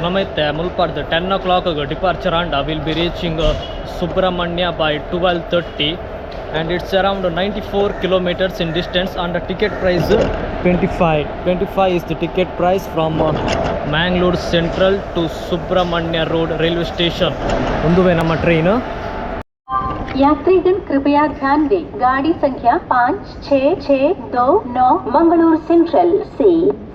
namaithe mulpardu 10 o'clock departure and will be reaching Subramania by 12:30 and it's around 94 kilometers in distance and the ticket price 25 is the ticket price from Mangalore Central to Subramania Road railway station. Unduve nama train. यात्रीगण कृपया ध्यान दें, गाड़ी संख्या 56629 Mangalore central से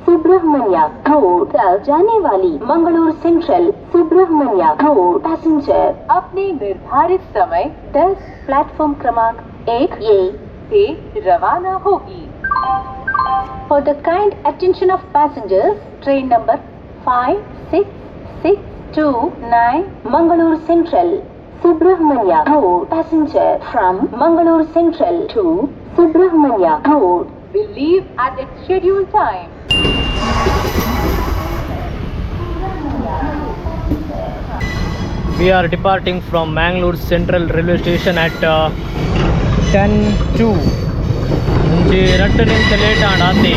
Subrahmanya road तक जाने वाली Mangalore central Subrahmanya road passenger अपने निर्धारित समय 10 प्लेटफॉर्म क्रमांक 1A से रवाना होगी. For the kind attention of passengers, train number 56629 Mangalore Central Subramania Road passenger from Mangalore Central to Subramania Road will leave at its scheduled time. We are departing from Mangalore Central railway station at 10:02. ಮುಂಚೆ 2 ನಿಮಿಷ late ಆಡಾತೆ.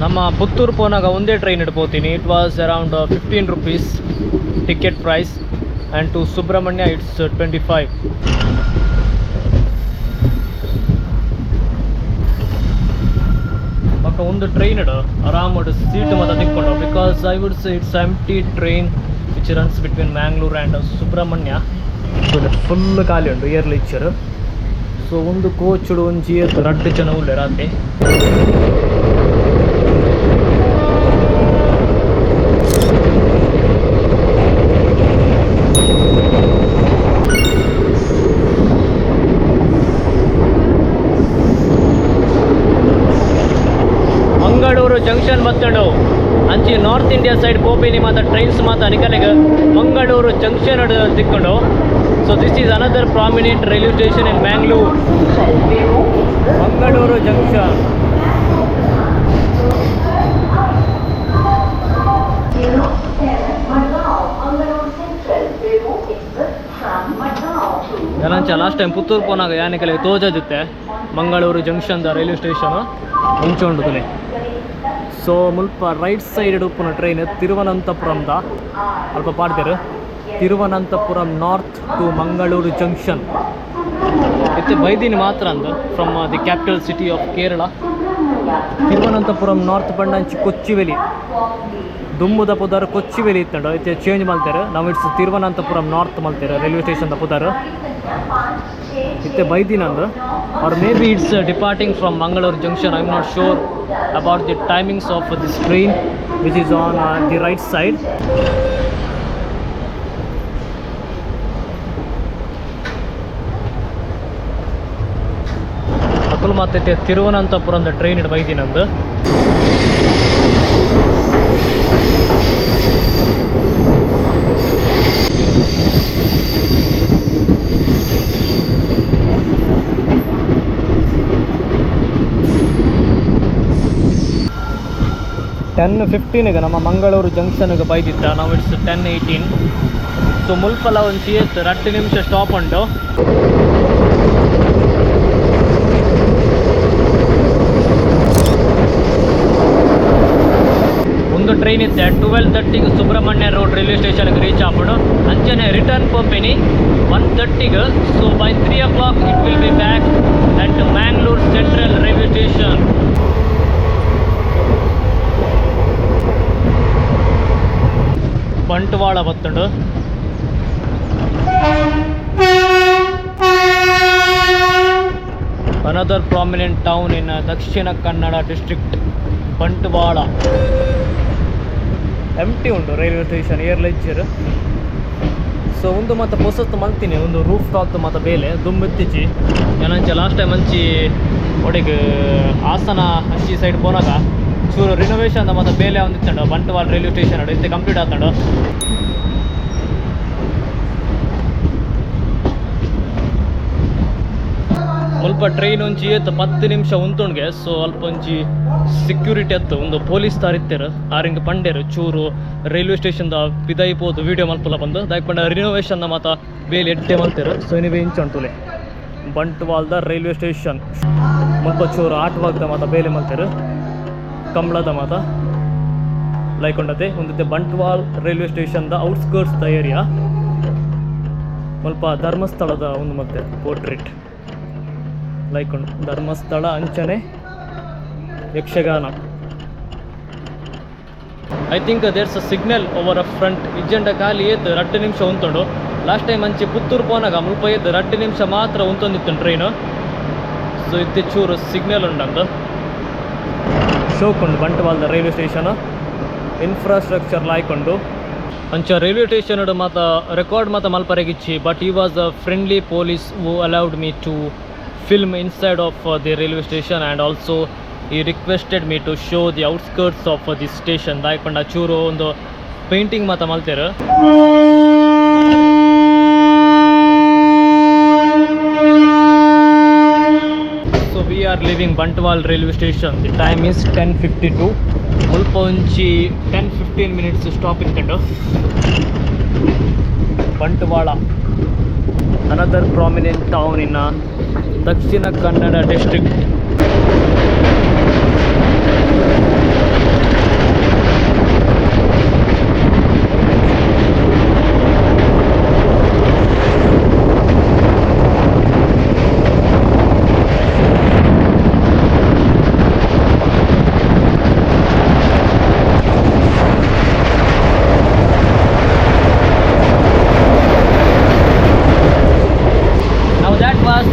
ನಮ್ಮ ಪುತ್ತೂರು ಪೋನಾಗ ಒಂದೇ train ಹಿಡ್ಕೋತೀನಿ. It was around 15 rupees ticket price and to Subrahmanya it's 25. ಪಕ್ಕ ಒಂದು train ಇಡು ಆರಾಮಡ್ ಸೀಟ್ ಮಾತ್ರ ತಿಕ್ಕೊಂಡು because I would say it's empty train which runs between Mangalore and Subrahmanya. So full ಖಾಲಿ ಉಂಟು ಇಯರ್ ಲೆಕ್ಚರ್. ಸೊ ಒಂದು ಕೋಚುಡು ಒಂಜಿ 2 ಜನ ಉಳ್ಳೆ ರಾತ್ರಿ. ಮಂಗಳೂರು ಜಂಕ್ಷನ್ ಬತ್ತಂಡು ಅಂಚಿ ನಾರ್ತ್ ಇಂಡಿಯಾ ಸೈಡ್ ಪೋಪಿನಿ ಮಾತ ಟ್ರೈನ್ಸ್ ಮಾತ ಅನಿಕಲೆಗೆ ಮಂಗಳೂರು ಜಂಕ್ಷನ್ ತಿಕ್ಕೊಂಡು. So this is another prominent railway station in Mangalore, Mangaluru junction. ಏನಂಚ ಲಾಸ್ಟ್ ಟೈಮ್ ಪುತ್ತೂರು ಪೋನಾಗ ಯಾನಿಕಲೆಗೆ ತೋಜದಿತ್ತೆ ಮಂಗಳೂರು ಜಂಕ್ಷನ್ದ ರೈಲ್ವೆ ಸ್ಟೇಷನು ಮುಂಚೊಂಡುಕಲೆ. ಸೊ ಮುಲ್ಪ ರೈಟ್ ಸೈಡ್ ಉಪ್ಪುನ ಟ್ರೈನ್ ತಿರುವನಂತಪುರಂದ ಅಲ್ಪ ಪಾಡ್ತೇರು. Thiruvananthapuram north to Mangaluru junction ಇತ್ತೆ ಬೈದಿನಿ ಮಾತ್ರ ಅಂದ from the capital city of Kerala. Thiruvananthapuram north ಪಂಡಂಚಿ ಕೊಚ್ಚಿವೆಲಿ ದುಮ್ಮುದ ಪುದರ್ ಕೊಚ್ಚಿವೆಲಿ ಇತ್ತಂಡು ಇತ್ತೆ ಚೇಂಜ್ ಮಾಡ್ತಾರೆ. ನಾವು ಇಟ್ಸ್ ತಿರುವನಂತಪುರಂ ನಾರ್ತ್ ಮಾಡ್ತಾರೆ ರೈಲ್ವೆ ಸ್ಟೇಷನ್ದ ಪುದರ್ ಇತ್ತೆ ಬೈದಿನಂದು. or maybe it's departing from Mangalore Junction. I'm not sure about the timings of this train which is on the right side. ಅಕುಲು ಮತ್ತೆ ತಿರುವನಂತಪುರಂದ ಟ್ರೈನ್ ಇಡ್ ಬೈದಿನಂದು. ಟೆನ್ 15 ನಮ್ಮ ಮಂಗಳೂರು ಜಂಕ್ಷನ್ಗೆ ಬೈದಿತ್ತ. ನಾವು ಇಟ್ಸ್ 10:18. ಸೊ ಮುಲ್ಪಲ ಒಂದು ಚೇತ್ 2 ನಿಮಿಷ ಸ್ಟಾಪ್ ಉಂಟು. ಒಂದು ಟ್ರೈನ್ ಇತ್ತೆ 12:30ಗೆ ಸುಬ್ರಹ್ಮಣ್ಯ ರೋಡ್ ರೈಲ್ವೆ ಸ್ಟೇಷನ್ಗೆ ರೀಚ್ ಆಗ್ಬಿಡು. ಅಂಚನೆ ರಿಟರ್ನ್ ಪಂಪಿನಿ 1:30ಗೆ. So by 3 o'clock it will be back at Mangalore central railway station. Bantwal ಬತ್ತುಂಡು. another prominent town in Dakshina Kannada district, Bantwal. Empty ಉಂಟು ರೈಲ್ವೆ ಸ್ಟೇಷನ್ ಏರ್ ಲೆಜ್ಜರ್. ಸೊ ಒಂದು ಮತ್ತು ಹೊಸತ್ತು ಮಲ್ತೀನಿ ಒಂದು ರೂಫ್ ಟಾಪ್ ಮತ್ತು ಬೇಲೆ ದುಂಬೆತ್ತಿಚ್ಚಿ ಏನಂಚ ಲಾಸ್ಟ್ ಟೈಮ್ ಮಂಚಿ ಒಡೆಗೆ ಹಾಸನ ಅಂಚಿ ಸೈಡ್ ಪೋನಾಗ ಚೂರು ರಿನೋವೇಷನ್ ಮತ್ತು ಬೇಲೆ ಒಂದಿತ್ತಂಡು ಬಂಟ್ವಾಳ ರೈಲ್ವೆ ಸ್ಟೇಷನ್ ಅಡು ಇತ್ತೆ ಕಂಪ್ಲೀಟ್ ಆತಂಡು. ಮುಲ್ಪ ಟ್ರೈನ್ ಒಂಚಿ ಏತ್ 10 ನಿಮಿಷ ಉಂತುಂಡ್ಗೆ. ಸೊ ಅಲ್ಪ ಒಂಚಿ ಸೆಕ್ಯೂರಿಟಿ ಅತ್ತು ಒಂದು ಪೊಲೀಸ್ ತಾರಿತ್ತೇರು ಆರಿಂಗ್ ಪಂಡೇರು ಚೂರು ರೈಲ್ವೆ ಸ್ಟೇಷನ್ದ ಪಿದಾಯಿಪೋದು ವೀಡಿಯೋ ಮಲ್ಪಲ ಬಂದು ದಾಯ್ಕೊಂಡ ರಿನೋವೇಷನ್ ಮಾತ ಬೇಲಿ ಎಡ್ಡೆ ಮಲ್ತೇರು. ಸೊ ನೀವೇ ಇಂಚ ಉಂಟುಲೆ ಬಂಟ್ವಾಲ್ದ ರೈಲ್ವೆ ಸ್ಟೇಷನ್ ಮುಲ್ಪ ಚೂರು ಆಟವಾಗ್ದ ಮಾತ ಬೇಲೆ ಮಲ್ತೇರು ಕಂಬಳದ ಮಾತ ಲೈಕೊಂಡತೆ ಒಂದತ್ತೆ ಬಂಟ್ವಾಲ್ ರೈಲ್ವೆ ಸ್ಟೇಷನ್ದ ಔಟ್ಸ್ಕರ್ಟ್ಸ್ ದ ಏರಿಯಾ ಮುಲ್ಪ ಧರ್ಮಸ್ಥಳದ ಒಂದು ಮತ್ತೆ ಪೋರ್ಟ್ರೇಟ್ ಲೈಕೊಂಡು ಧರ್ಮಸ್ಥಳ ಅಂಚನೆ Yakshagana. I think there's a signal over a front ಇಜ್ಜಂಡ ಖಾಲಿ ಏತ್ 2 ನಿಮಿಷ ಉಂತುಂಡು. ಲಾಸ್ಟ್ ಟೈಮ್ ಅಂಚೆ ಪುತ್ತೂರು ಪೋನಾಗ ಮುಲ್ಪ ಏತ್ 2 ನಿಮಿಷ ಮಾತ್ರ ಉಂತೊಂದಿತ್ತು ಟ್ರೈನು. ಸೊ ಇತ್ತೆ ಚೂರು ಸಿಗ್ನಲ್ ಉಂಡಂದು ಶೋಕೊಂಡು ಬಂಟ್ವಾಲ್ದ ರೈಲ್ವೆ ಸ್ಟೇಷನ್ ಇನ್ಫ್ರಾಸ್ಟ್ರಕ್ಚರ್ ಲಾಯ್ಕೊಂಡು ಅಂಚ ರೈಲ್ವೆ ಸ್ಟೇಷನ್ ಮಾತ ರೆಕಾರ್ಡ್ ಮಾತ ಮಲ್ಪರೆಗಿಚ್ಚಿ but he was a friendly police who allowed me to film inside of the railway station and also he requested me to show the outskirts of the station ದಾಯ್ಕೊಂಡ ಚೂರು ಒಂದು painting ಮಾತ ಮಲ್ತೇರು. So we are leaving Bantwal railway station. The time is 10:52. ಮುಲ್ಪ ಒಂಚಿ 10-15 minutes stop ಇಟ್ಕೊಂಡು Bantwal another prominent town in Dakshina Kannada district.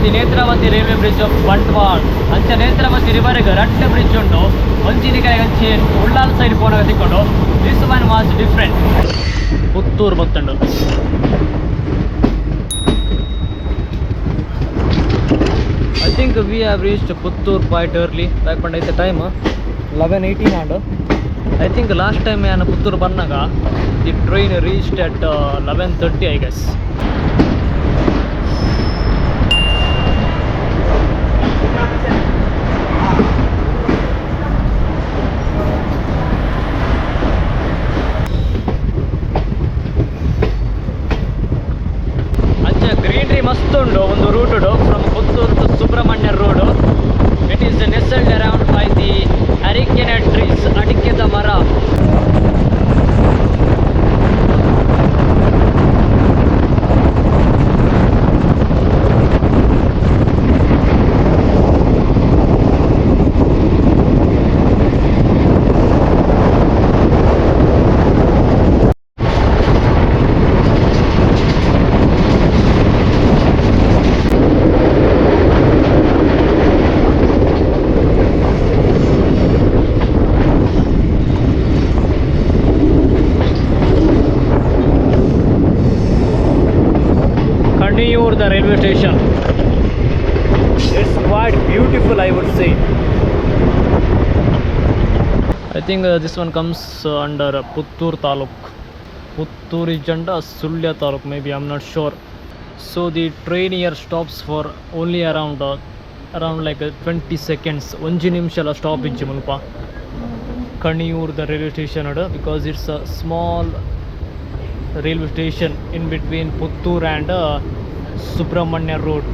The Netravati railway bridge of Bantwal ಅಂಚ ನೇತ್ರಾವತಿ ರಿವರ್ಗೆ 2 bridge ಉಂಟು. ಒಂಜಿನ ಕಡೆ ಅಂಚೆ ಉಳ್ಳಾಲ್ ಸೈಡ್ ಪೋನಾಗ ತಿಕ್ಕೊಂಡು this one was different. Puttur ಬತ್ತಂಡು I think we have reached Puttur quite early ಯಾಕೊಂಡೈತೆ time 11:18 and I think last time ನಾನು ಪುತ್ತೂರು ಬಂದಾಗ the train reached at 11:30 I guess. Greenery ಮಸ್ತ್ ಉಂಡು ಒಂದು route from Puttur to Subrahmanya road. It is ನೆಸಲ್ಡ್ around by the ಅರಿಕೆನಟ್ trees ಅಡಿಕೆದ ಮರ. The railway station, it's quite beautiful, I would say. I think this one comes under Puttur Taluk. Puttur is under Sulya Taluk, maybe, I'm not sure. So the train here stops for only around like 20 seconds. 1 ನಿಮಿಷ stop ಇಜ್ಜಿ ಮುಲ್ಪ Kaniyur the railway station because it's a small railway station in between Puttur and Subramanya Road.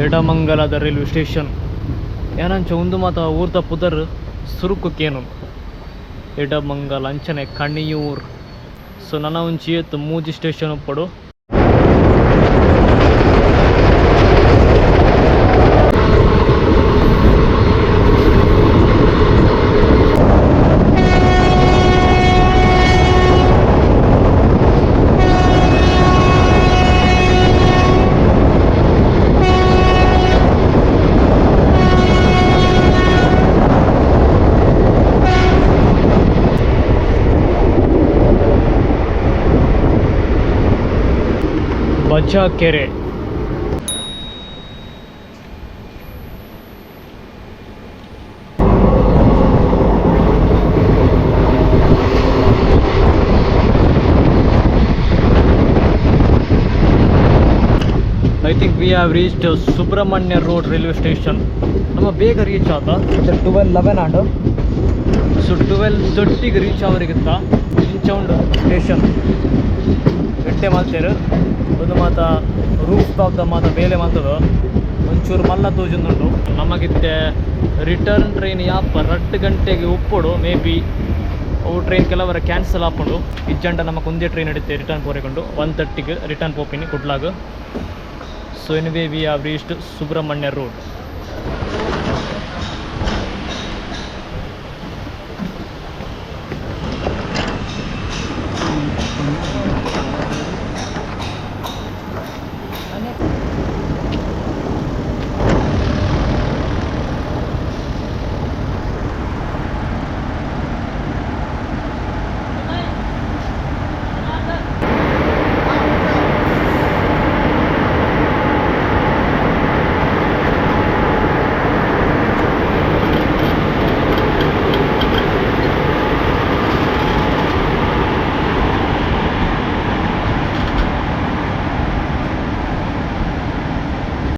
ಎಡಮಂಗಲದ railway station ಏನಂಚ ಒಂದು ಮಾತ ಊರ್ದ ಪುದರ್ ಸುರುಕಕ್ಕೇನು ಎಡಮಂಗಲ ಅಂಚನೆ ಕಣಿಯೂರ್. So ನನ್ನ ಒಂಚಿ ಮೂಜಿ ಸ್ಟೇಷನ್ ಪಡು ಕೆರೆ. I think we have reached Subramanya Road railway station. ನಮ್ಮ ಬೇಗ ರೀಚ್ ಆತ 12:11 ಆಂಡು. ಸೊ 12:30ಗೆ ರೀಚ್ ಆವರಿಗಿಂತ ಇಂಚೌಂಡ್ ಸ್ಟೇಷನ್ ಗಟ್ಟೆ ಮಾಲ್ತೇರು ಒಂದು ಮಾತ ರೂಫ್ ಟಾಪ್ದ ಮಾತ ಬೇಲೆ ಮಾತದು ಒಂಚೂರು ಮಲ್ಲ ತೋಜುಂದುಂಡು. ನಮಗಿತ್ತೆ ರಿಟರ್ನ್ ಟ್ರೈನ್ ಯಾಪ 2 ಗಂಟೆಗೆ ಉಪ್ಪುಡು. ಮೇ ಬಿ ಅವು ಟ್ರೈನ್ ಕೆಲವರ ಕ್ಯಾನ್ಸಲ್ ಹಾಕೊಂಡು ಇಜ್ಜಂಡ ನಮಗೆ ಒಂದೇ ಟ್ರೈನ್ ಹಿಡಿತೆ ರಿಟರ್ನ್ ಪೋರಿಕೊಂಡು 1:30ಗೆ ರಿಟರ್ನ್ ಪೋಪಿನಿ ಕುಡ್ಲಾಗ. So anyway we have reached Subrahmanya road.